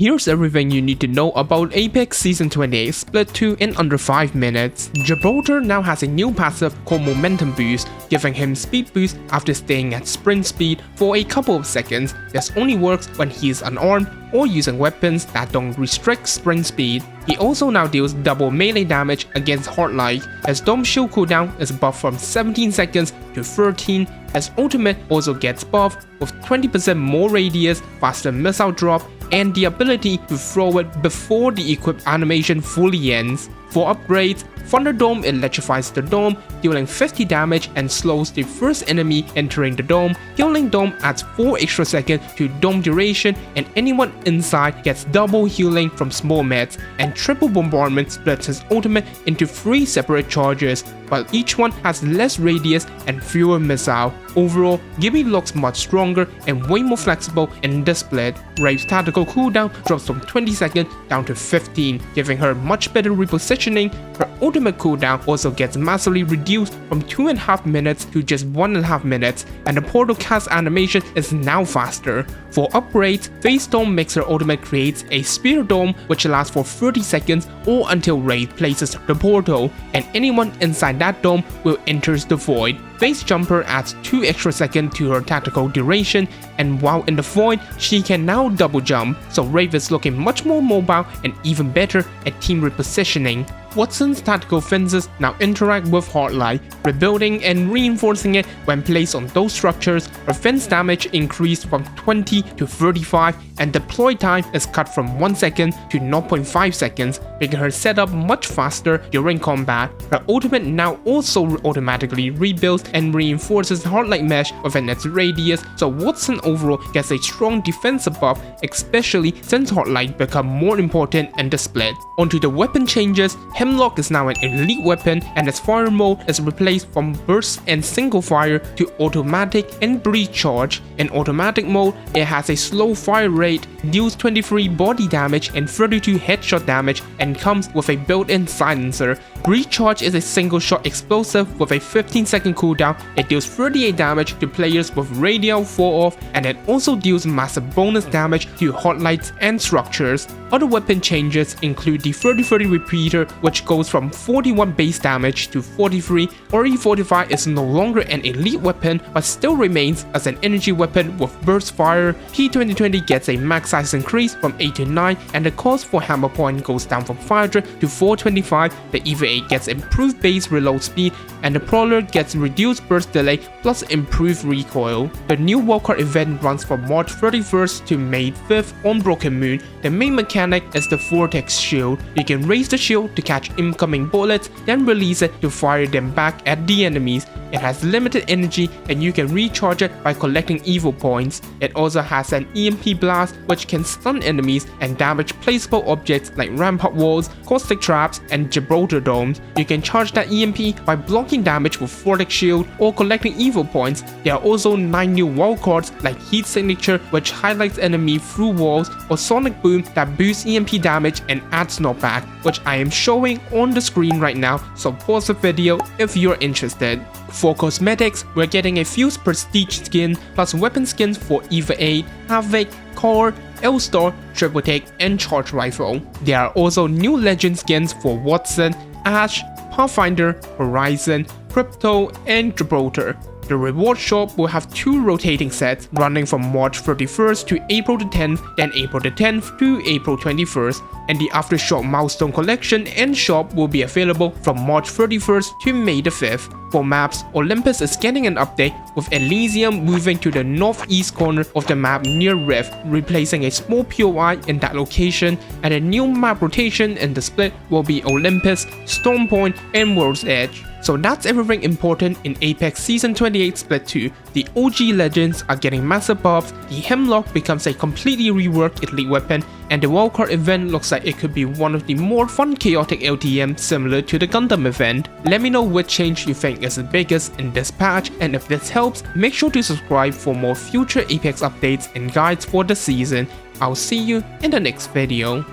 Here's everything you need to know about Apex Season 28 Split 2 in under 5 minutes. Gibraltar now has a new passive called Momentum Boost, giving him speed boost after staying at sprint speed for a couple of seconds. This only works when he is unarmed or using weapons that don't restrict sprint speed. He also now deals double melee damage against Hardlight. His Dome Shield cooldown is buffed from 17 seconds to 13. His ultimate also gets buffed with 20% more radius, faster missile drop, and the ability to throw it before the equipped animation fully ends. For upgrades, Thunderdome electrifies the dome, dealing 50 damage and slows the first enemy entering the dome. Healing Dome adds 4 extra seconds to dome duration, and anyone inside gets double healing from small meds. And Triple Bombardment splits his ultimate into 3 separate charges, while each one has less radius and fewer missile. Overall, Gibby looks much stronger and way more flexible in this split. Wraith's tactical cooldown drops from 20 seconds down to 15, giving her much better repositioning. Her ultimate cooldown also gets massively reduced from 2.5 minutes to just 1.5 minutes, and the portal cast animation is now faster. For upgrades, Face Dome makes her ultimate creates a Spear Dome which lasts for 30 seconds or until Wraith places the portal, and anyone inside that dome will enter the void. Face Jumper adds 2 extra seconds to her tactical duration, and while in the void, she can now double jump, so Wraith is looking much more mobile and even better at team repositioning. Wattson's tactical fences now interact with Hardlight, rebuilding and reinforcing it when placed on those structures. Her fence damage increased from 20 to 35, and deploy time is cut from 1 second to 0.5 seconds, making her setup much faster during combat. Her ultimate now also automatically rebuilds and reinforces Hardlight mesh within its radius, so Wattson overall gets a strong defensive buff, especially since Hardlight become more important in the split. Onto the weapon changes, Hemlok is now an elite weapon, and its fire mode is replaced from burst and single fire to automatic and breach charge. In automatic mode, it has a slow fire rate, deals 23 body damage and 32 headshot damage, and comes with a built-in silencer. Breach charge is a single shot explosive with a 15-second cooldown. It deals 38 damage to players with radial fall off, and it also deals massive bonus damage to Hardlights and structures. Other weapon changes include the 30-30 repeater, which goes from 41 base damage to 43. RE45 is no longer an elite weapon but still remains as an energy weapon with burst fire. P2020 gets a max size increase from 8 to 9, and the cost for hammer point goes down from 500 to 425. The EVA gets improved base reload speed, and the Prowler gets reduced burst delay plus improved recoil. The new wildcard event runs from March 31st to May 5th on Broken Moon. The main mechanic is the Vortex shield. You can raise the shield to catch incoming bullets, then release it to fire them back at the enemies. It has limited energy, and you can recharge it by collecting evil points. It also has an EMP blast which can stun enemies and damage placeable objects like rampart walls, caustic traps, and Gibraltar domes. You can charge that EMP by blocking damage with Vortex shield or collecting evil points. There are also 9 new wildcards like Heat Signature, which highlights enemy through walls, or Sonic Boom that boosts EMP damage and adds knockback, which I am showing on the screen right now, so pause the video if you're interested. For cosmetics, we're getting a few prestige skins plus weapon skins for Eva 8, Havoc, Core, L-Star, Triple Take, and Charge Rifle. There are also new legend skins for Wattson, Ash, Pathfinder, Horizon, Crypto, and Gibraltar. The reward shop will have 2 rotating sets running from March 31st to April the 10th, then April the 10th to April 21st, and the Aftershock milestone collection and shop will be available from March 31st to May the 5th. For maps, Olympus is getting an update, with Elysium moving to the northeast corner of the map near Rift, replacing a small POI in that location, and a new map rotation in the split will be Olympus, Storm Point, and World's Edge. So that's everything important in Apex Season 28 Split 2. The OG legends are getting massive buffs, the Hemlok becomes a completely reworked elite weapon, and the wildcard event looks like it could be one of the more fun chaotic LTM similar to the Gundam event. Let me know which change you think is the biggest in this patch, and if this helps, make sure to subscribe for more future Apex updates and guides for the season. I'll see you in the next video.